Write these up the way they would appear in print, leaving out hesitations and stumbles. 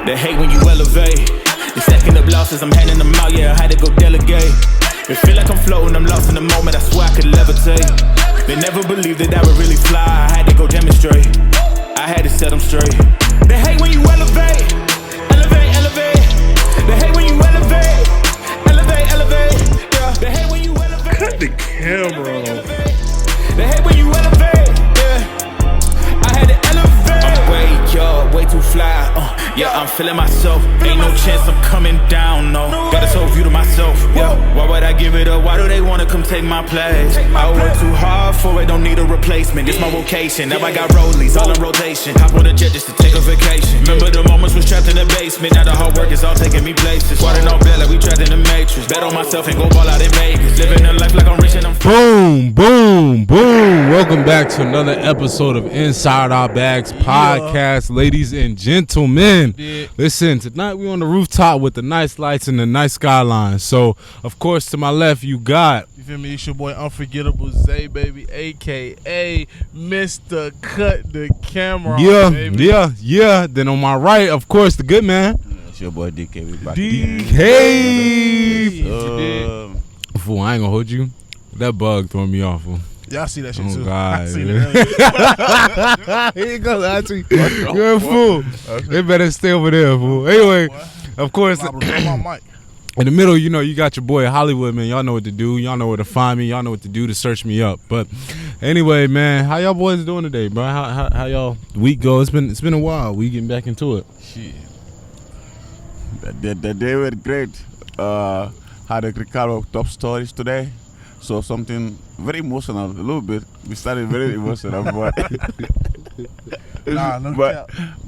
They hate when you elevate. They stacking up losses, I'm handing them out, yeah, I had to go delegate. It feel like I'm floating, I'm lost in the moment, I swear I could levitate. They never believed that I would really fly, I had to go demonstrate. I had to set them straight. They hate when you elevate. Elevate, elevate. They hate when you elevate. Elevate, elevate. Yeah. They hate when you elevate. Cut the camera off. They hate when you elevate. Yeah. I had to elevate. I'm way too fly. Yeah, I'm feeling myself. Ain't no chance I'm coming down, no. Got this whole view to myself. Yeah. Why would I give it up? Why do they wanna come take my place? I work too hard for it, don't need a replacement. This my vocation. Now I got rollies all in rotation. Hop on a jet just to take a vacation. Remember the moments was trapped in the basement. Now the hard work is all taking me places. Water on bed like we trapped in the matrix. Bet on myself and go ball out in Vegas. Living a life like I'm rich and I'm boom, boom, boom. Welcome back to another episode of Inside Our Bags podcast, ladies and gentlemen. Listen, tonight we on the rooftop with the nice lights and the nice skyline. So, of course, to my left, you got... You feel me? It's your boy Unforgettable Zay, baby, a.k.a. Mr. Cut the Camera. Yeah, baby. yeah. Then on my right, of course, the good man. It's your boy DK. We back DK. Fool, I ain't gonna hold you. That bug throwing me off, fool. Y'all see that shit too. God, I seen it. Here you go, Auntie. You're a fool. They better stay over there, fool. Anyway, of course, in the middle, you know, you got your boy Hollywood, man. Y'all know what to do. Y'all know where to find me. Y'all know what to do to search me up. But anyway, man, how y'all boys doing today, bro? How y'all week go? It's been a while. We getting back into it. Shit. The day went great. Had a Ricardo top stories today. So something very emotional, a little bit. We started very emotional, but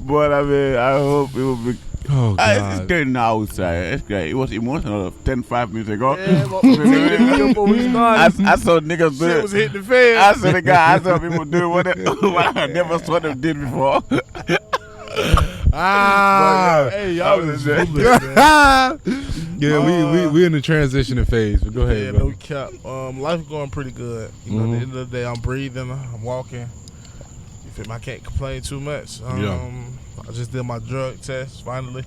but I mean, I hope it will be. Oh God. It's great now outside. It's great. It was emotional 5 minutes ago. Yeah, I saw niggas do it. Shit was hitting the fan. I saw the guy. I saw people do what I never saw them did before. Hey, y'all was Yeah, we in the transitioning phase. But go ahead. Yeah, bro. no cap. Life's going pretty good. You know, at the end of the day, I'm breathing. I'm walking. You feel me? I can't complain too much. I just did my drug test finally.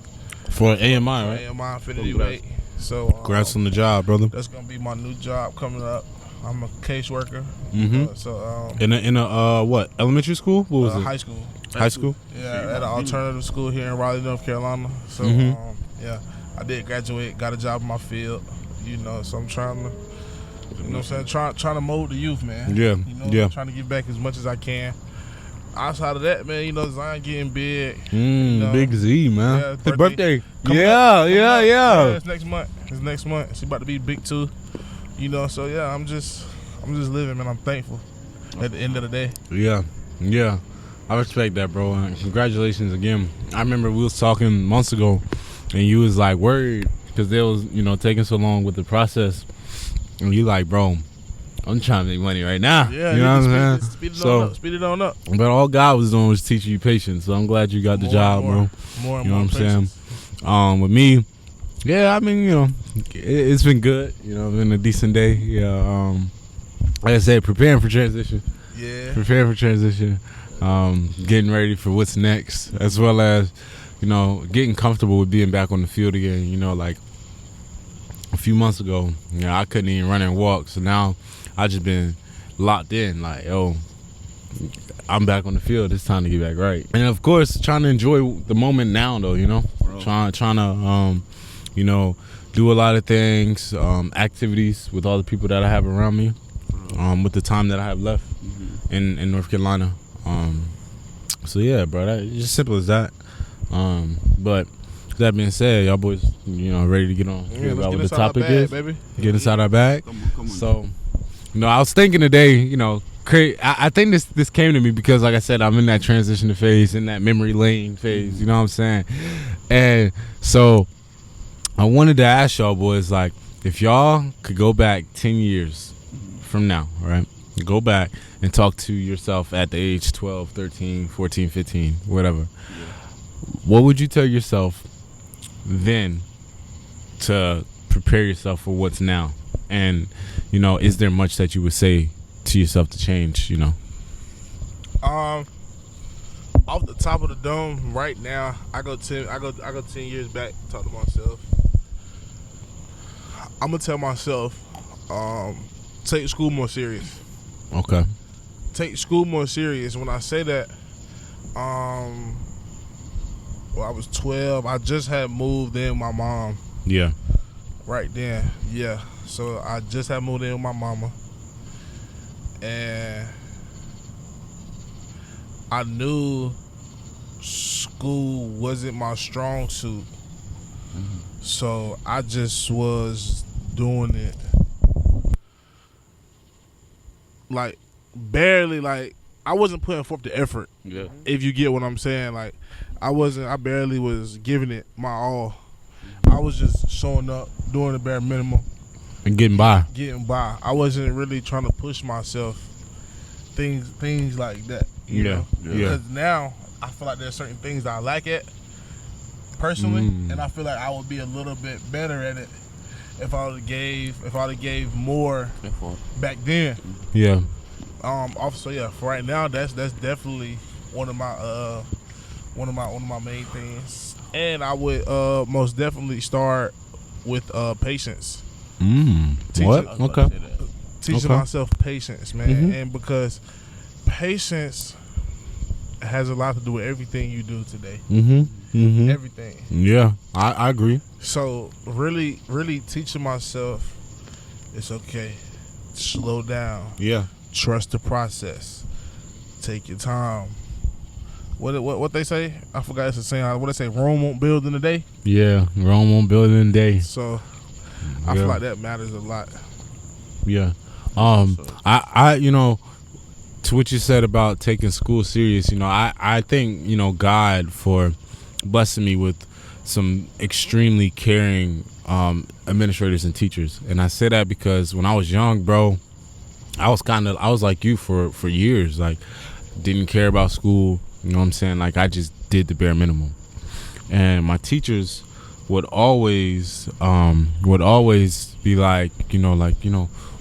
For AMI, right? AMI Infinity Weight. So congrats on the job, brother. That's gonna be my new job coming up. I'm a caseworker. In a what? Elementary school? What was it? High school. High school? Yeah, at an alternative school here in Raleigh, North Carolina. So yeah, I did graduate, got a job in my field. You know, so I'm trying to, you know, what I'm saying, trying to mold the youth, man. Yeah, you know, yeah. Trying to give back as much as I can. Outside of that, man, you know, Zion getting big. You know, Big Z, man. Yeah, His birthday. Yeah. Yeah. It's next month. It's about to be big too. You know, so yeah, I'm just living, man. I'm thankful at the end of the day. Yeah. I respect that, bro. And congratulations again. I remember we was talking months ago, and you was like worried because they was, you know, taking so long with the process, and you like, bro, I'm trying to make money right now. Yeah, you know what I'm saying? Speed it on up. But all God was doing was teaching you patience. So I'm glad you got the job, bro. More and you know more what I'm saying? With me, yeah, I mean, you know, it's been good. You know, it's been a decent day. Yeah. Like I said, preparing for transition. Yeah. Preparing for transition. Getting ready for what's next, as well as, you know, getting comfortable with being back on the field again. You know, like a few months ago, you know, I couldn't even run and walk. So now I just been locked in, like, yo, I'm back on the field. It's time to get back right. And of course, trying to enjoy the moment now, though. You know, trying to, you know, do a lot of things, activities with all the people that I have around me, with the time that I have left in North Carolina. So yeah, bro, it's just simple as that. But that being said, y'all boys, you know, ready to get on about what the topic is, baby. Get inside our bag. Come on. So, you know, I was thinking today, you know, I think this came to me because, like I said, I'm in that transition phase, in that memory lane phase. You know what I'm saying? And so, I wanted to ask y'all boys, like, if y'all could go back 10 years from now, right? Go back and talk to yourself at the age 12, 13, 14, 15, whatever. What would you tell yourself then to prepare yourself for what's now? And, you know, is there much that you would say to yourself to change, you know? All off the top of the dome, right now, I go 10 years back, talk to myself. I'm gonna tell myself, take school more serious. Okay. Take school more serious. When I say that, I was 12. I just had moved in with my mom. Yeah. Right then, yeah. So I just had moved in with my mama, and I knew school wasn't my strong suit. So I just was doing it like barely, like I wasn't putting forth the effort. Yeah. If you get what I'm saying, like I barely was giving it my all. I was just showing up, doing the bare minimum, And getting by. I wasn't really trying to push myself. Things like that. You know? Yeah. Because now I feel like there's certain things that I lack at personally, and I feel like I would be a little bit better at it if I would have gave more back then. Yeah. Also, yeah, for right now, that's definitely one of my main things, and I would most definitely start with patience. What? Okay. Teaching myself patience, man, and because patience has a lot to do with everything you do today. Everything. Yeah, I agree. So really, really teaching myself it's okay. Slow down. Yeah. Trust the process. Take your time. What they say? I forgot it's a saying. What they say? Rome won't build in a day. Yeah, Rome won't build in a day. So I feel like that matters a lot. Yeah. I to what you said about taking school serious, I thank, God for blessing me with some extremely caring administrators and teachers. And I say that because when I was young, bro, I was like you for years, like didn't care about school, you know what I'm saying? Like I just did the bare minimum. And my teachers would always be like,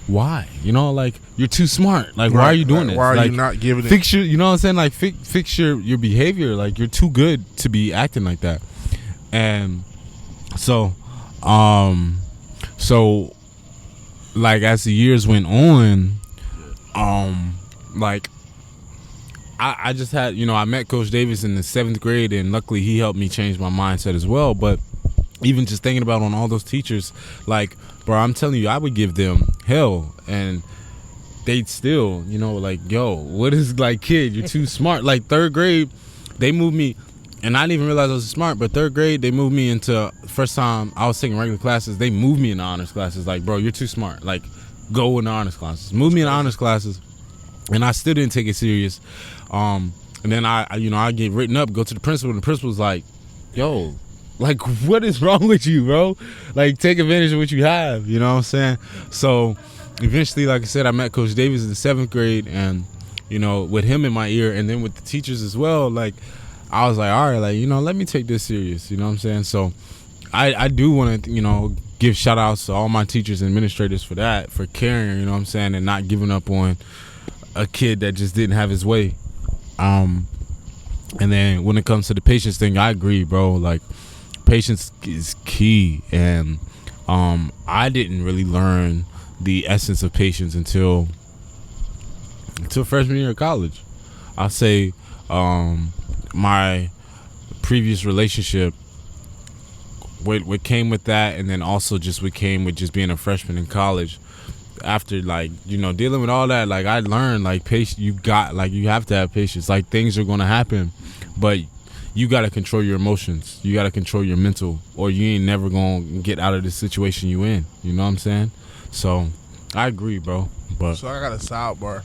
why? Like you're too smart. Like why are you doing this? Why are like, you not giving it? Fix your, you know what I'm saying? Like fix your behavior. Like you're too good to be acting like that. And so like as the years went on, like I just had, I met Coach Davis in the 7th grade, and luckily he helped me change my mindset as well. But even just thinking about on all those teachers, like, bro, I'm telling you, I would give them hell, and they'd still, like, yo, what is, like, kid, you're too smart. Like 3rd grade, they moved me, and I didn't even realize I was smart, but 3rd grade, they moved me into, first time I was taking regular classes, they moved me into honors classes. Like, bro, you're too smart. Like, go into honors classes. Move me into honors classes, and I still didn't take it serious. And then I get written up, go to the principal, and the principal's like, yo, like, what is wrong with you, bro? Like, take advantage of what you have, you know what I'm saying? So eventually, like I said, I met Coach Davis in the 7th grade, and, with him in my ear, and then with the teachers as well, like, I was like, all right, like, let me take this serious, you know what I'm saying? So I do want to, give shout outs to all my teachers and administrators for that, for caring, you know what I'm saying, and not giving up on a kid that just didn't have his way. And then when it comes to the patience thing, I agree, bro. Like, patience is key, and I didn't really learn the essence of patience until freshman year of college. I'll say my previous relationship, what came with that, and then also just what came with just being a freshman in college. After, like, dealing with all that, like, I learned, like, patience. You have to have patience. Like, things are gonna happen, but you gotta control your emotions. You gotta control your mental, or you ain't never gonna get out of the situation you in. You know what I'm saying? So I agree, bro. But so I got a sidebar.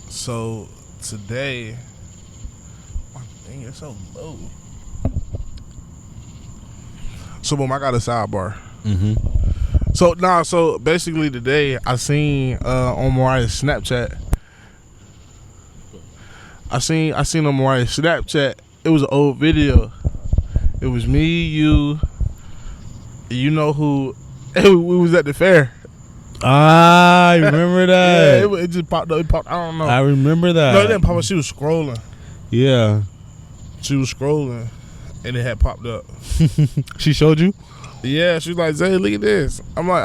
So today, my thing is so low. So boom, I got a sidebar. So basically today I seen on Mariah's Snapchat. I seen on Mariah's Snapchat, it was an old video. It was me, you know who, we was at the fair. I remember that. Yeah, it just popped up. I don't know. I remember that. No, it didn't pop up. She was scrolling. Yeah. She was scrolling, and it had popped up. She showed you? Yeah, she was like, Zay, look at this. I'm like,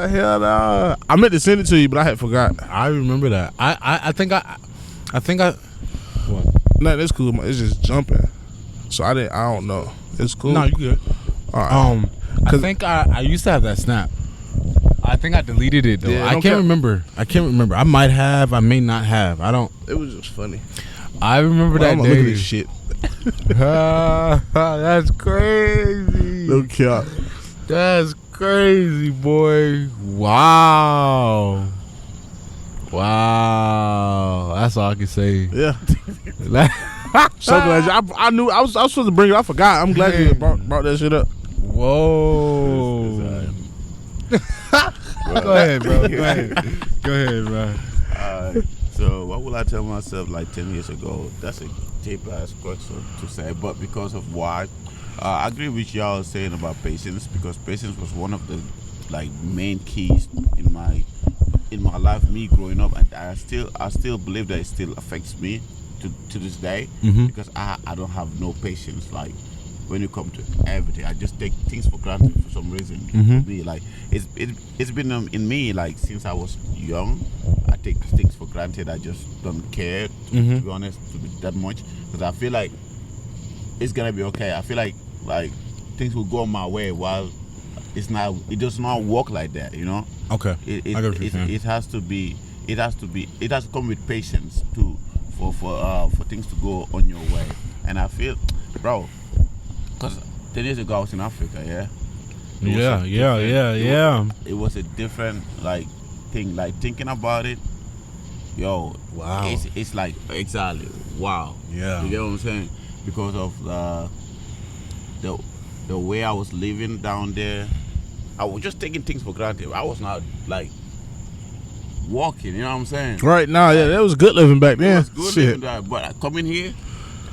hell no. I meant to send it to you, but I had forgot. I remember that. I think I. What? No, it's cool. It's just jumping. So I don't know. It's cool. No, you good. All right. I think I used to have that snap. I think I deleted it though. Yeah, I can't remember. I might have. I may not have. I don't. It was just funny. I remember that I'm gonna look at day. this shit. That's crazy. No cap. That's crazy, boy. Wow. That's all I can say. Yeah. So glad I knew I was supposed to bring it. I forgot. I'm glad you brought that shit up. Whoa. Go ahead, bro. Go ahead, bro. So what will I tell myself like 10 years ago? That's a deep ass question to say, but because of why, I agree with y'all saying about patience, because patience was one of the like main keys in my life, me growing up, and I still believe that it still affects me to this day, because I don't have no patience. Like when it comes to everything, I just take things for granted for some reason. For me, like it's been in me like since I was young. I take things for granted. I just don't care, to be honest, that much, because I feel like it's gonna be okay. I feel like things will go my way, while it does not work like that, you know. Okay. It It has to come with patience for things to go on your way. And I feel, bro, because 10 years ago I was in Africa, yeah. It was a different like thing. Like thinking about it, yo, Wow. It's like exactly wow. Yeah. You get what I'm saying? Because of the way I was living down there, I was just taking things for granted. I was not like walking. You know what I'm saying? Right now, yeah, that was good living back It then. was good living there, but coming here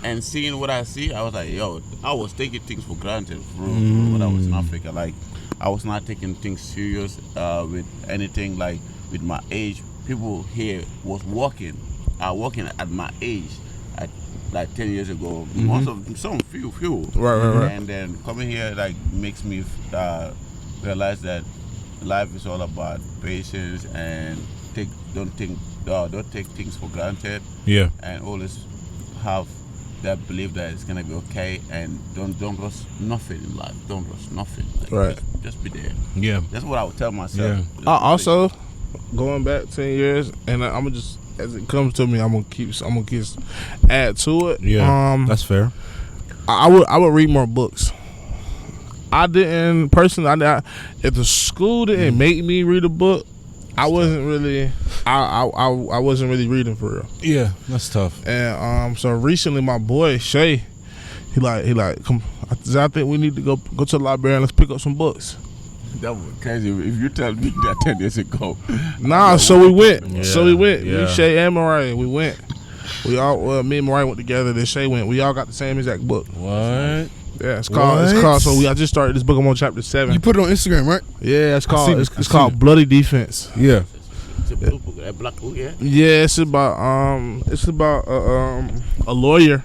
and seeing what I see, I was like, yo, I was taking things for granted when I was in Africa. Like, I was not taking things serious with anything. Like with my age, people here was walking at my age, at like 10 years ago. Most of some few. Right. And then coming here like makes me realize that life is all about patience and don't take things for granted. Yeah. And always have that belief that it's gonna be okay, and don't rush nothing in life. Don't rush nothing. Like, Right. Just be there. Yeah. That's what I would tell myself. Yeah. Also, going back 10 years, and I'm gonna just, as it comes to me, I'm gonna keep add to it. Yeah. That's fair. I would read more books. I didn't personally. If the school didn't make me read a book, I wasn't really. I wasn't really reading for real. Yeah, that's tough. And so recently, my boy Shay, he like come. I think we need to go to the library and let's pick up some books. That was crazy. If you tell me that 10 years ago. Nah, so we went. Yeah. Me, Shay, and Mariah. We went. We all, me and Mariah went together. Then Shay went. We all got the same exact book. What? Yeah, it's called. So I just started this book. I'm on chapter 7. You put it on Instagram, right? Yeah, it's called. It's seen called it. Bloody Defense. Yeah. It's a blue book, a black book, yeah. Yeah, it's about a lawyer.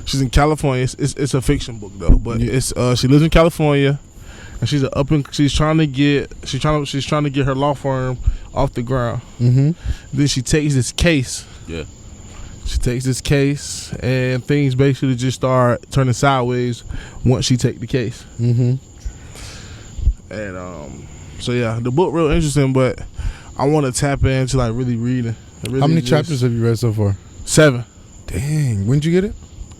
She's in California. It's a fiction book though, but it's she lives in California, and she's trying to get her law firm off the ground. Then she takes this case. Yeah. She takes this case, and things basically just start turning sideways once she take the case. And so yeah, the book real interesting, but I want to tap into like really reading. Really How many chapters have you read so far? 7. Dang. When'd you get it?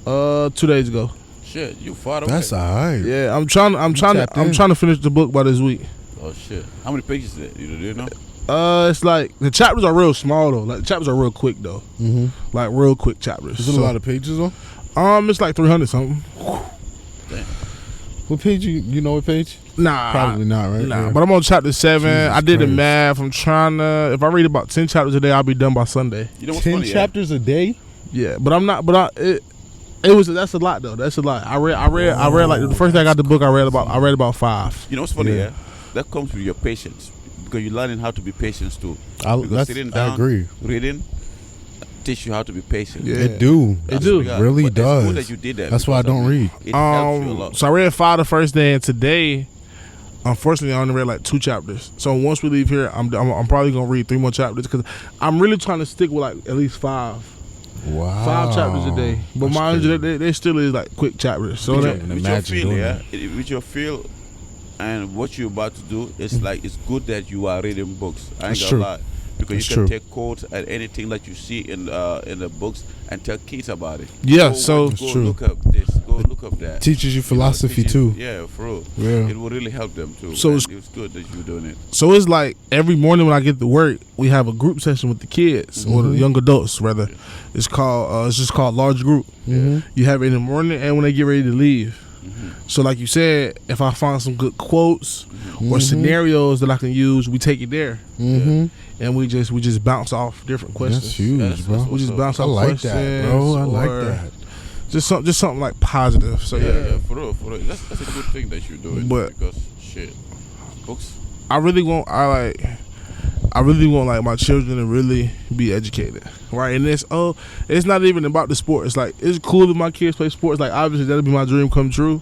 2 days ago. Shit, you far away. That's alright. Yeah, I'm trying to finish the book by this week. Oh shit. How many pages is it? Do you know? It's like the chapters are real small though. Like the chapters are real quick though. Like real quick chapters. Is it a lot of pages though? It's like 300 something. Damn. What page you know what page? Nah, Probably not, right? Nah, Yeah. but I'm on chapter 7. Jesus I did the Christ. math. I'm trying to. If I read about 10 chapters a day, I'll be done by Sunday. You know what's 10 funny? chapters a day? Yeah, but I'm not. But that's a lot though. That's a lot. I read like the first day I got the book. I read about 5. You know what's funny? Yeah. Yeah. That comes with your patience, because you're learning how to be patient too. I Because sitting down, agree. reading teach you how to be patient. Yeah. It do. It do. Yeah, Really but does. It's good that you did that. That's why I because, don't read. It helps you a lot. So I read 5 the first day, and today, unfortunately, I only read like 2 chapters. So once we leave here, I'm probably gonna read 3 more chapters because I'm really trying to stick with like at least 5. Wow. 5 chapters a day. But That's mind you, crazy. they still is like quick chapters. So With that, your- With imagine your feel, doing yeah, that. with your feel and what you're about to do, it's like it's good that you are reading books. I ain't That's gonna true. lie, because That's you can true. take quotes and anything that you see in the books and tell kids about it. Yeah, Go so- watch, That's go true. look up this, go look up that. Teaches you philosophy teaches- too. Yeah, for real. Yeah. It will really help them too. So and it's- it's good that you're doing it. So it's like every morning when I get to work, we have a group session with the kids or the young adults rather. It's called it's just called large group. You have it in the morning and when they get ready to leave. So like you said, if I find some good quotes or scenarios that I can use, we take it there. And we just bounce off different questions. That's huge, That's bro. We just bounce I off like questions. that, bro. I like or that. Just something like positive. So Yeah, for real. That's a good thing that you're doing. But- because shit, books. I really want like my children to really be educated, right? And it's not even about the sport. It's like it's cool if my kids play sports. Like obviously that'll be my dream come true.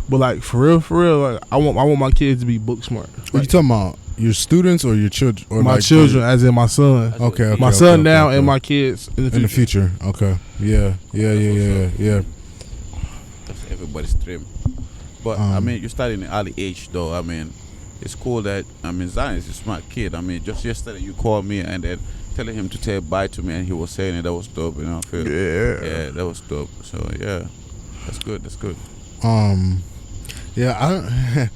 But like for real, like I want my kids to be book smart. What you talking about? Your students or your children? Or My like children, as in my son, Okay, my okay, son okay, now, okay. and my kids in the In the future. future. Okay. Yeah. That's everybody's dream. But I mean, you start in an early age, though. I mean, it's cool that Zion is a smart kid. I mean, just yesterday you called me and then telling him to say bye to me, and he was saying it. That was dope. You know, I feel. Yeah, that was dope. So yeah, that's good. That's good. Yeah.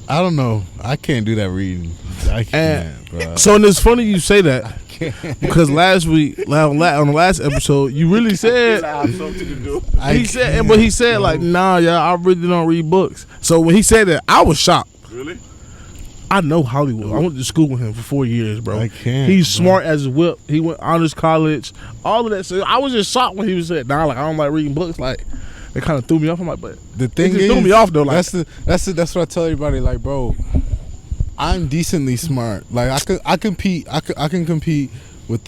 I don't know. I can't do that reading. I can't, bro. So and it's funny you say that because last week on the last episode you really said I have something to do. he said like nah, yeah, I really don't read books. So when he said that, I was shocked. Really? I know Hollywood. I went to school with him for 4 years, bro. I can't, He's bro. smart as a whip. He went honors college, all of that. So I was just shocked when he was saying, "Nah, like I don't like reading books." Like it kind of threw me off. I'm like, but The thing just is, threw me off though. Like that's what I tell everybody. Like, bro, I'm decently smart. Like, I can compete with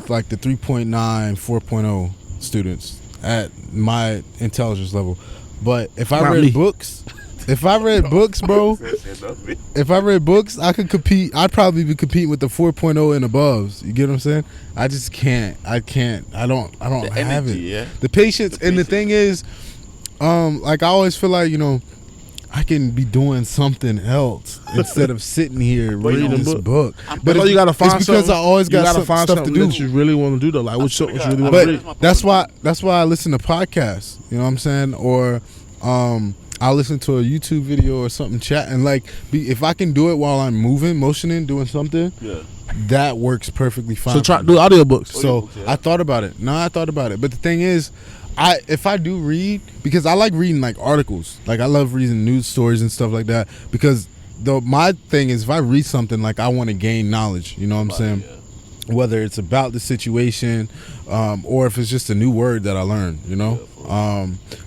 like the 3.9, 4.0 students at my intelligence level. But if I Not read me. books, bro, if I read books, I could compete. I'd probably be competing with the 4.0 and aboves. You get what I'm saying? I just can't. I don't The have energy, it. yeah. The patience. And the thing is, like I always feel like, I can be doing something else instead of sitting here reading this book. but you gotta find it's because something. I always you got gotta find stuff to something do. that you really want to do though. Like what you really want to read. But that's why I listen to podcasts. You know what I'm saying? Or I'll listen to a YouTube video or something, chatting. Like if I can do it while I'm motioning, doing something, that works perfectly fine. So try do audiobooks. So I thought about it. No, I thought about it. But the thing is, if I do read, because I like reading like articles. Like I love reading news stories and stuff like that. Because my thing is, if I read something, like I want to gain knowledge. You know what I'm saying? Whether it's about the situation, or if it's just a new word that I learned.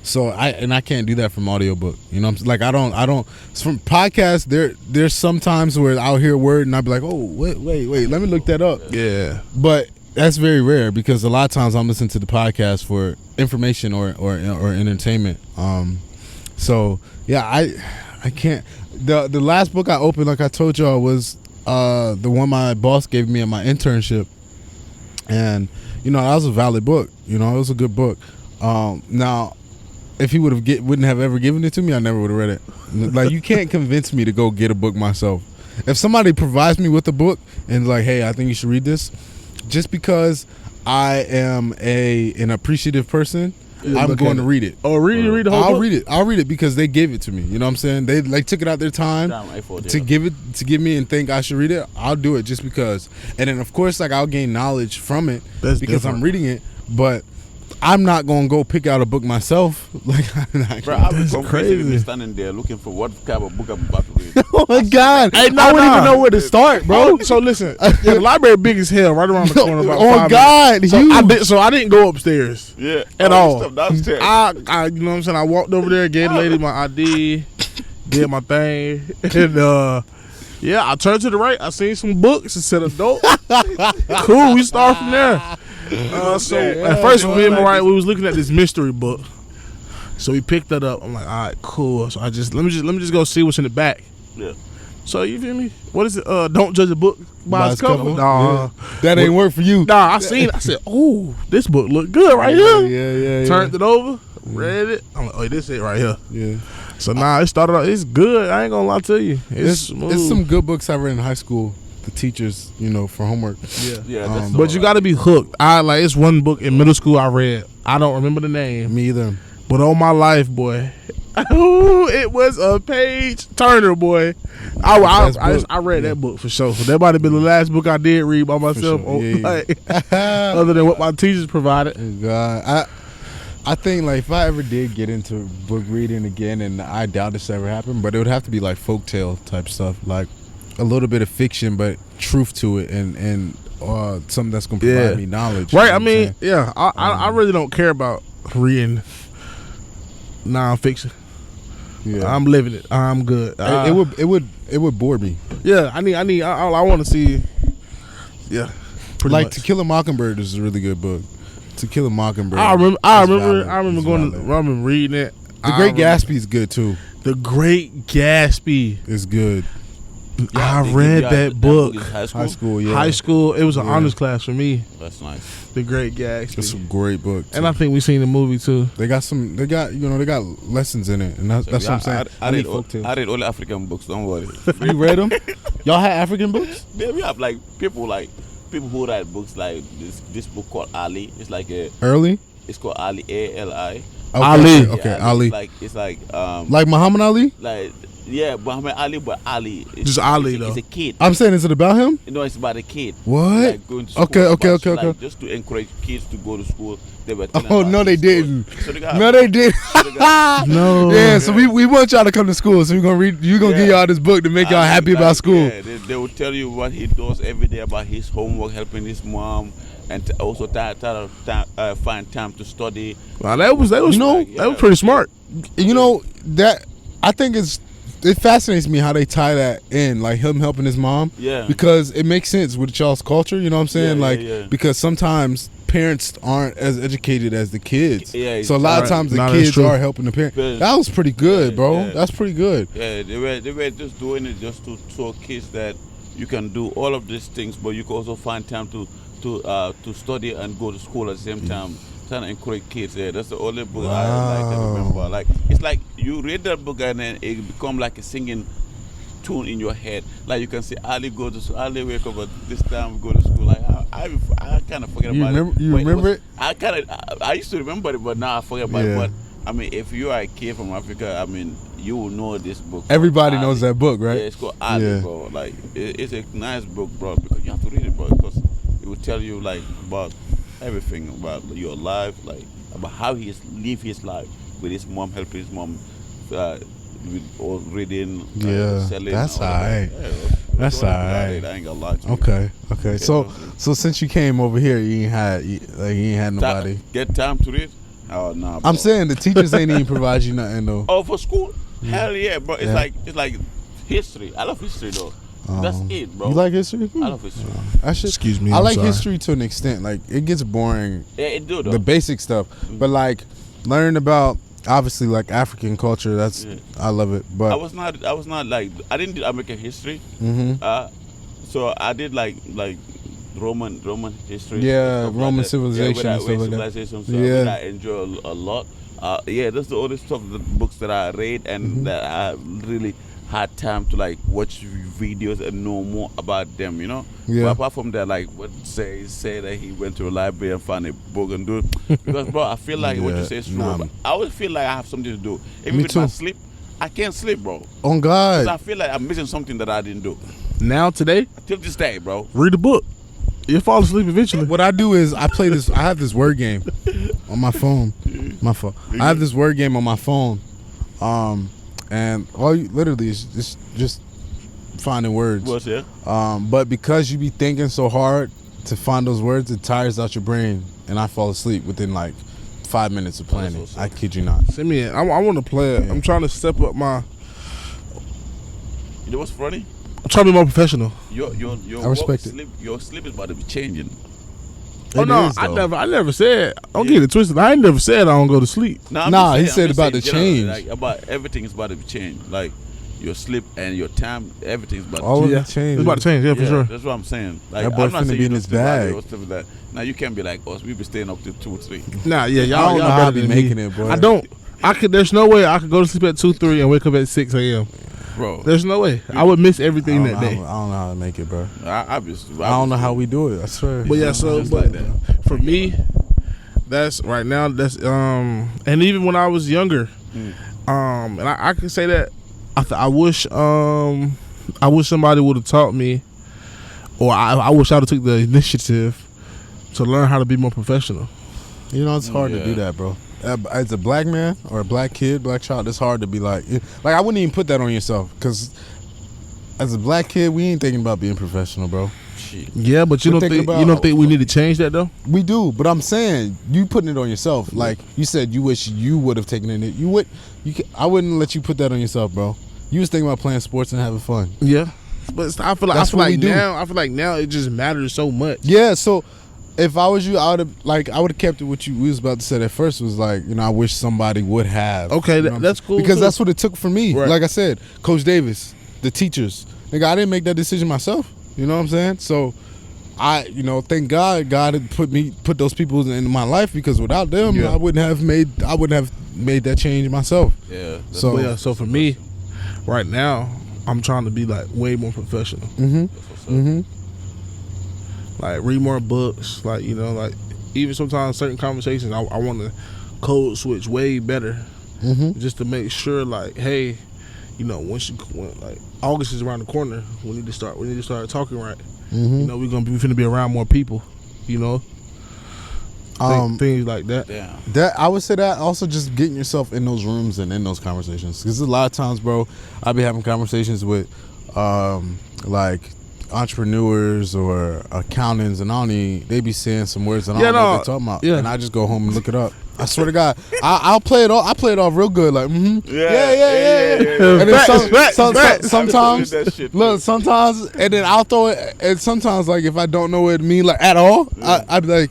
So I can't do that from audiobook. You know what I'm saying? Like I don't from podcasts. There's sometimes where I'll hear a word and I'll be like, oh wait, let me look that up. Yeah. But that's very rare because a lot of times I'm listening to the podcast for information or entertainment. So yeah, I can't. The last book I opened, like I told y'all, was the one my boss gave me at my internship, and that was a valid book. It was a good book. Now, if he wouldn't have ever given it to me, I never would have read it. Like you can't convince me to go get a book myself. If somebody provides me with a book and like, hey, I think you should read this, just because I am an appreciative person, I'm going to read it. Oh, read the whole book? I'll read it because they gave it to me. You know what I'm saying? They like took it out their time to give me and think I should read it. I'll do it just because. And then of course, like I'll gain knowledge from it because different. I'm reading it. But I'm not gonna go pick out a book myself. Like, Bro, I've been That's confused crazy. with me standing there looking for what type of book I'm about to read. oh my god! Hey, I wouldn't even know where to start, bro. So listen, the library big as hell, right around the corner. About Oh 5 god! minutes. So I didn't go upstairs. Yeah, At all. Downstairs. I you know what I'm saying? I walked over there, gave the lady my ID, did my thing, and I turned to the right. I seen some books and said adult. Cool, we start from there. So at first, me and Mariah, we was looking at this mystery book. So we picked that up. I'm like, all right, cool. So let me just go see what's in the back. Yeah. So you feel me? What is it? Don't judge a book by its cover. Nah, That ain't work for you. nah. I seen it. I said, oh, this book look good right here. Yeah. Turned it over, read it. I'm like, oh, this it right here. Yeah. So it started out. It's good. I ain't gonna lie to you. It's some good books I read in high school. The teachers, for homework. Yeah. That's the but you got to be hooked. It's one book in middle school I read. I don't remember the name. Me either. But all my life, boy, it was a page turner, boy. I read that book for sure. So that might have been the last book I did read by myself. Sure. Other than what my teachers provided. God, I think if I ever did get into book reading again, and I doubt this ever happened, but it would have to be like folktale type stuff, like a little bit of fiction, but truth to it, and something that's gonna provide me knowledge. Right. I mean, I really don't care about reading nonfiction. Yeah, I'm living it. I'm good. It would bore me. Yeah, I want to see. Yeah, like much. To Kill a Mockingbird is a really good book. To Kill a Mockingbird. I remember reading it. The Great Gatsby is good too. The Great Gatsby is good. I read that book. High school. High school. It was an honors class for me. That's nice. The Great Gatsby. It's a great book. And I think we seen the movie too. They got lessons in it, and that's what I'm saying. I read all the African books. Don't worry. You read them? Y'all had African books? Yeah, we have people who write books like this book called Ali. It's like Early. It's called Ali, Ali. Ali. Okay, yeah, Ali. It's like Muhammad Ali. Muhammad Ali, but Ali. Just Ali though. It's a kid. I'm saying, is it about him? No, it's about a kid. What? Going to school. Okay. Just to encourage kids to go to school. They were no, they didn't. So no, they did. No. Yeah, so we want y'all to come to school. So we're gonna read. You're gonna give y'all this book to make y'all happy about school. Yeah, they will tell you what he does every day about his homework, helping his mom, and also find time to study. Wow, that was that was pretty smart. That I think it fascinates me how they tie that in, like him helping his mom. Yeah. Because it makes sense with y'all's culture, you know what I'm saying? Yeah. Because sometimes parents aren't as educated as the kids. Yeah. So a lot of times the kids are helping the parents. That was pretty good, bro. Yeah. That's pretty good. Yeah, they were just doing it just to show kids that you can do all of these things, but you can also find time to study and go to school at the same time. Trying to encourage kids. Yeah, that's the only book I remember. Like it's like you read that book and then it become like a singing tune in your head. Like you can say, Ali go to school, Ali wake up at this time, go to school. Like I kind of forget about it. You remember it? I used to remember it, but now I forget about it. But I mean, if you are a kid from Africa, I mean, you will know this book. Everybody knows that book, right? Yeah, it's called Ali, bro. Like it's a nice book, bro, because you have to read it, bro, because it will tell you like about everything about your life, like about how he live his life with his mom, helping his mom with all reading, selling. That's alright. That's alright. I ain't gonna lie to you. Okay. Yeah. So since you came over here, you ain't had nobody. Get time to read? Oh no. I'm saying the teachers ain't even provide you nothing though. Oh, for school? Hell yeah, bro. It's like history. I love history though. That's it, bro. You like history? I love history. Excuse me. I like history to an extent. Like it gets boring. Yeah, it do though. The basic stuff, but like learning about obviously like African culture. I love it. But I was not like I didn't do American history. So I did like Roman history. Yeah, Roman civilization and stuff like that. So I enjoy a lot. That's the only stuff, the books that I read and that I really had time to like watch videos and know more about them, you know. Yeah. But apart from that, like what say that he went to a library and found a book and do it, because bro, I feel like what you say is true. But I always feel like I have something to do. Even with my sleep, I can't sleep, bro. On God, I feel like I'm missing something that I didn't do. Now today, till this day, bro. Read a book. You'll fall asleep eventually. What I do is I play this. I have this word game on my phone. I have this word game on my phone. And all you literally is just finding words. What's it? But because you be thinking so hard to find those words, it tires out your brain, and I fall asleep within like 5 minutes of playing it. I kid you not. Send me in. I want to play it. I'm trying to step up my. You know what's funny? I'm trying to be more professional. Your I respect it. Your sleep is about to be changing. Oh It no, is, though. I never said. Don't get it twisted. I ain't never said I don't go to sleep. No, I'm Nah, just he saying- said I'm about just the saying change. like about everything is about to change. Like your sleep and your time, everything's about All to of change. it changed. It's about to change. Yeah, for sure. That's what I'm saying. Like, That boy I'm not finna saying be you in don't his sleep early bag. or stuff like that. Now you can't be like us. We be staying up till 2 or 3. Nah, yeah, I y'all don't know y'all how I better be than making me. it, boy. I don't. I could. There's no way I could go to sleep at 2, 3 and wake up at 6 a.m. Bro, There's no way. I would miss I everything don't, that know day. how, I don't know how to make it, bro. I I don't know how we do it. I swear. But yeah, so Just but like that. for me, that's right now. That's and even when I was younger, and I can say that I wish somebody would have taught me, or I wish I would have took the initiative to learn how to be more professional. You know, it's hard to Yeah. do that, bro. As a black man or a black kid, black child, it's hard to be like I wouldn't even put that on yourself, because as a black kid, we ain't thinking about being professional, bro. Shit. Yeah, but you We're don't thinking think we need to change that though? We do, but I'm saying you putting it on yourself. Like you said, you wish you would have taken it. I wouldn't let you put that on yourself, bro. You was thinking about playing sports and having fun. Yeah, but I feel That's what we do. now it just matters so much. Yeah, so if I was you, I would have kept it what you was about to say at first, was like, I wish somebody would have. Okay, You know what I'm that's saying? cool, because too. that's what it took for me. Right. Like I said, Coach Davis, the teachers, nigga, I didn't make that decision myself. You know what I'm saying? So thank God had put those people in my life, because without them, Yeah. I wouldn't have made that change myself. Yeah. that's So- But yeah, so for me, right now, I'm trying to be like way more professional. what's up. Like read more books. Like like even sometimes certain conversations, I want to code switch way better, just to make sure like, hey, when like August is around the corner, we need to start talking right. We're finna be around more people. Things like that. Damn. That I would say that also just getting yourself in those rooms and in those conversations, because a lot of times, bro, I be having conversations with like entrepreneurs or accountants, and they be saying some words and I don't know what they're talking about, and I just go home and look it up. I swear to God, I'll play it off. I play it off real good, like yeah. And then sometimes, That shit, look, sometimes, and then I'll throw it. And sometimes, like if I don't know what it mean, like at all, I'd be like,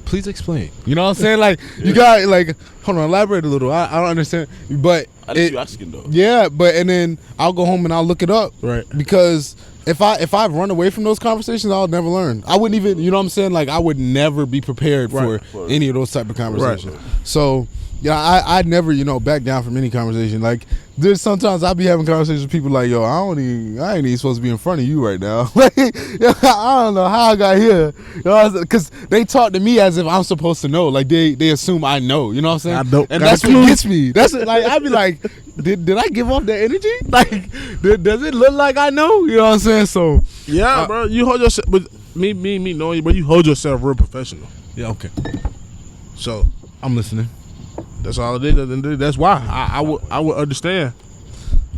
please explain. You know what I'm saying? Like you got like, hold on, elaborate a little. I don't understand, but At least you asking though. yeah, and then I'll go home and I'll look it up, Right. because if I run away from those conversations, I'll never learn. I wouldn't even, you know what I'm saying? Like I would never be prepared for any of those type of conversations. Right. So yeah, I'd never, back down from any conversation. Like there's sometimes I'll be having conversations with people like, yo, I ain't even supposed to be in front of you right now. Like, I don't know how I got here, because they talk to me as if I'm supposed to know. Like they assume I know. You know what I'm saying? I don't. And that's what gets me. That's like I'd be like, did I give off that energy? Like, does it look like I know? You know what I'm saying? So Yeah, bro. You hold yourself. But me knowing you, bro. You hold yourself real professional. yeah, okay, So I'm listening. that's all it is. That's why I would understand.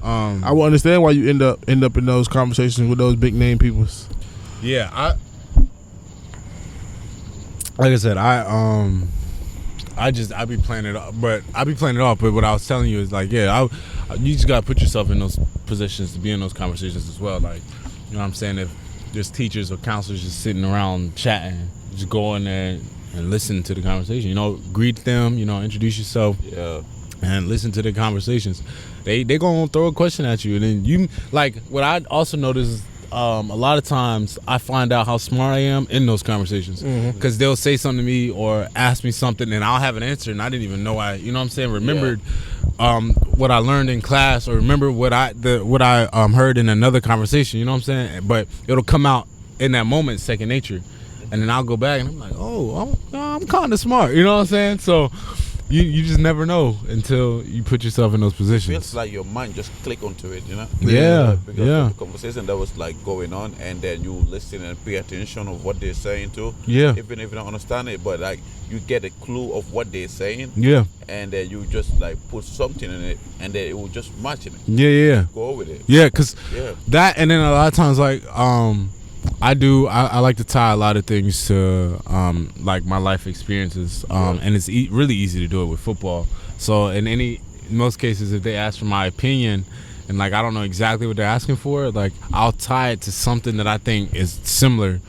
I would understand why you end up in those conversations with those big name peoples. Yeah, like I said, I be playing it off, but But what I was telling you is like, yeah, you just gotta put yourself in those positions to be in those conversations as well. Like, you know what I'm saying? If there's teachers or counselors just sitting around chatting, just go in there and listen to the conversation. Greet them. Introduce yourself. Yeah. And listen to the conversations. They gonna throw a question at you, and then you like. What I also notice is a lot of times I find out how smart I am in those conversations, because they'll say something to me or ask me something, and I'll have an answer, and I didn't even know remembered what I learned in class, or remember what I heard in another conversation. You know what I'm saying? But it'll come out in that moment, second nature, and then I'll go back and I'm like, I'm kind of smart. You know what I'm saying? So. You just never know until you put yourself in those positions. Feels like your mind just click onto it, Yeah, because yeah. of the conversation that was like going on, and then you listen and pay attention of what they're saying too. Yeah. Even if you don't understand it, but like you get a clue of what they're saying. Yeah. And then you just like put something in it, and then it will just match it. Yeah. Go with it. Yeah, because Yeah. that, and then a lot of times, like, I like to tie a lot of things to like my life experiences, and it's really easy to do it with football. So in most cases, if they ask for my opinion, and like I don't know exactly what they're asking for, like I'll tie it to something that I think is similar,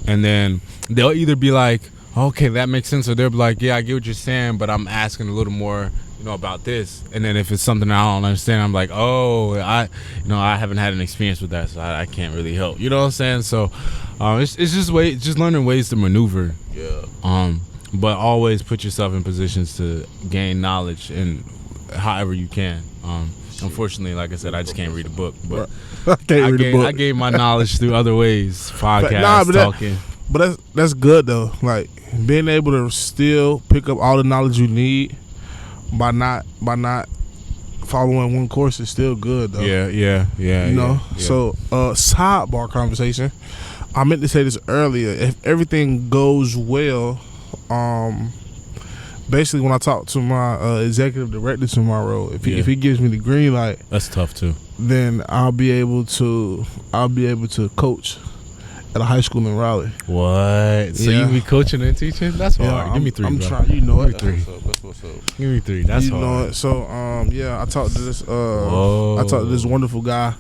and then they'll either be like, okay, that makes sense, or they'll be like, yeah, I get what you're saying, but I'm asking a little more, about this. And then if it's something I don't understand, I'm like, oh, I haven't had an experience with that, so I can't really help. You know what I'm saying? So it's just learning ways to maneuver. Yeah. But always put yourself in positions to gain knowledge and however you can. Unfortunately, like I said, I just can't read a book, but I gained my knowledge through other ways, podcasts, talking. But that's good though. Like being able to still pick up all the knowledge you need by not following one course is still good though. Yeah. So sidebar conversation. I meant to say this earlier. If everything goes well, basically when I talk to my executive director tomorrow, if he gives me the green light, that's tough too. Then I'll be able to coach at a high school in Raleigh. What? So you be coaching and teaching? That's hard. Give me 3. I'm bro. trying. You know it. Give me 3. What's up? Give me 3. That's you hard. know it. So I talked to this wonderful guy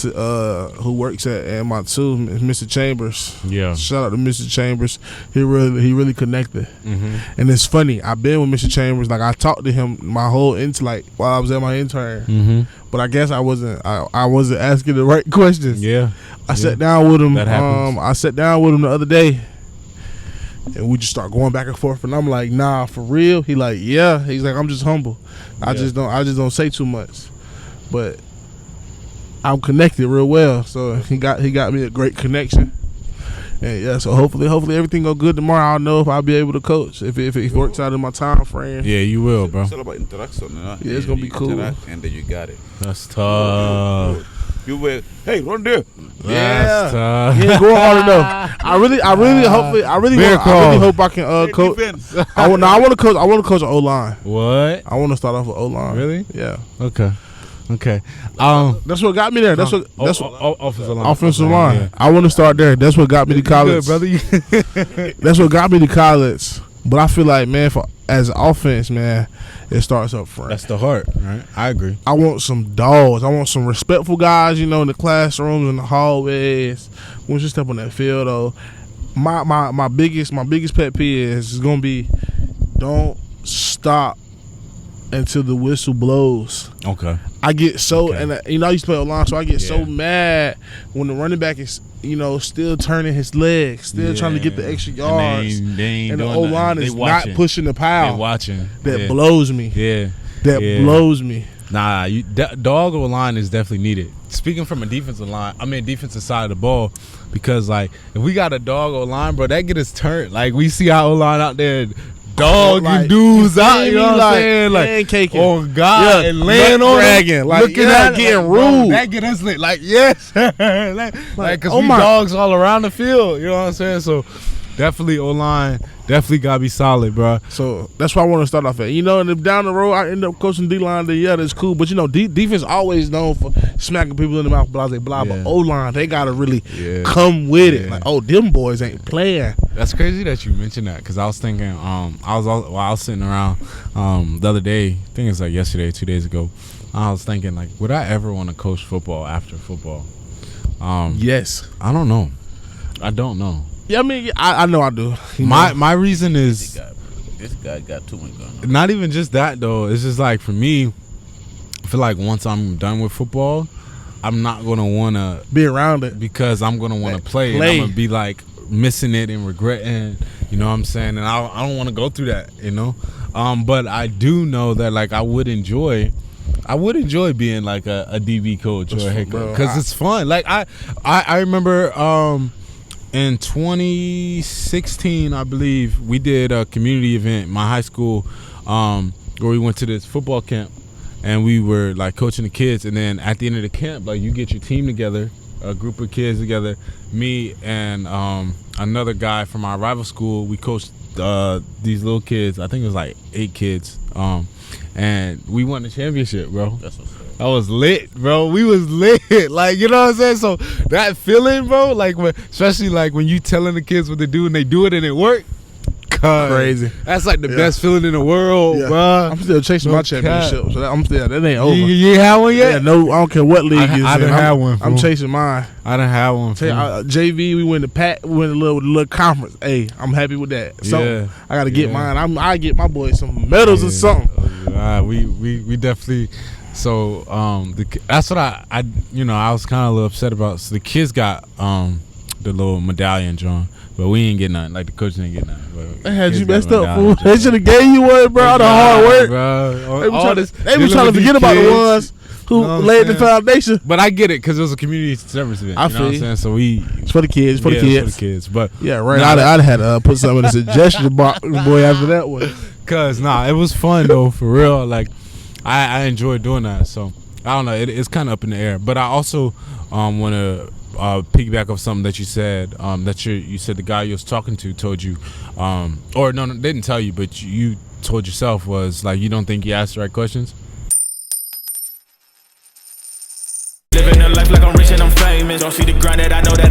who works at MI2, Mr. Chambers. Yeah. Shout out to Mr. Chambers. He really connected. Mm-hmm. And it's funny. I've been with Mr. Chambers. Like I talked to him my whole while I was at my intern. Mm-hmm. But I guess I wasn't asking the right questions. Yeah. I sat down with him. That happens. I sat down with him the other day, and we just start going back and forth. And I'm like, "Nah, for real." He like, "Yeah." He's like, "I'm just humble. I just don't say too much, but I'm connected real well." So he got me a great connection. And yeah, so hopefully everything go good tomorrow. I'll know if I'll be able to coach if it works out in my time frame. Yeah, you will, bro. It's all about interaction, huh? Yeah, it's gonna be cool. And then you got it. That's tough. You will. Hey, run there. That's tough. He ain't going hard enough. I really hope I can coach. I want to coach an O-line. What? I want to start off with O-line. Really? Yeah. Okay. That's what got me there. That's offensive line. Offensive line. Yeah. I want to start there. That's what got me to college. Good, brother. That's what got me to college. But I feel like, man, as an offense, man, it starts up front. That's the heart, right? I agree. I want some dogs. I want some respectful guys, in the classrooms and the hallways. Once you step on that field, though, my biggest pet peeve is gonna be don't stop until the whistle blows. Okay. I get so, and I used to play O-line, so I get so mad when the running back is, still turning his legs, still trying to get the extra yards, and the O-line is not pushing the pile. They watching. That blows me. Yeah. That blows me. Nah, dog O-line is definitely needed. Speaking from a defensive side of the ball, because if we got a dog O-line, bro, that get us turned. We see our O-line out there. Dog, you dudes out, you know what I'm saying? Pancaking. Oh, God, and laying on dragging, looking at getting rude. That get us lit. Yes. Because we dogs all around the field, you know what I'm saying? So, definitely O-line, definitely got to be solid, bro. So, that's why I want to start off at. And if down the road I end up coaching D-line, then that's cool. But, defense always known for smacking people in the mouth, blah. But O-line, they got to really come with it. Them boys ain't playing. That's crazy that you mentioned that, because I was thinking, I was sitting around the other day, I think it's yesterday, 2 days ago, I was thinking, would I ever want to coach football after football? Yes. I don't know. I don't know. Yeah, I know I do. My reason is, this guy got too much going on. Not even just that, though. It's just for me, I feel like once I'm done with football, I'm not going to want to be around it, because I'm going to want to play. And I'm going to be missing it and regretting, you know what I'm saying? And I don't want to go through that, but I do know that I would enjoy being a DB coach or a head coach, because it's fun. I remember in 2016, I believe, we did a community event in my high school, where we went to this football camp, and we were coaching the kids, and then at the end of the camp, you get your team together, a group of kids together, me and another guy from our rival school. We coached these little kids. I think it was 8 kids, and we won the championship, bro. That's what's up. I was lit, bro. We was lit, you know what I'm saying? So that feeling, bro, especially when you telling the kids what to do and they do it and it work. Crazy. That's like the best feeling in the world, bro. I'm still chasing my championship, so that ain't over. You ain't had one yet? Yeah, no, I don't care what league it's in. I done had one. I'm chasing mine. I done had one. JV, we went to we went to a little conference. Hey, I'm happy with that. So I gotta get mine. I get my boys some medals or something. We definitely. So that's what I was kind of a little upset about. So the kids got the little medallion drawn, but we ain't get nothing. Like the coach didn't get nothing. But they had you messed up, fool. They should have gave you one, bro. All the hard work, bro. They were trying to forget about the ones who laid the foundation. But I get it because it was a community service event. I feel what I'm saying? So it's for the kids. For the kids. But yeah, right. I'd had to put some in the suggestion box, boy, after that one. Cause it was fun though, for real. Like I enjoyed doing that. So I don't know. It's kind of up in the air. But I also want to piggyback off something that you said. That you said the guy you was talking to told you, or no, they didn't tell you, but you told yourself was like you don't think you asked the right questions. Living a life like I'm rich and I'm famous. Don't see the grind that I know that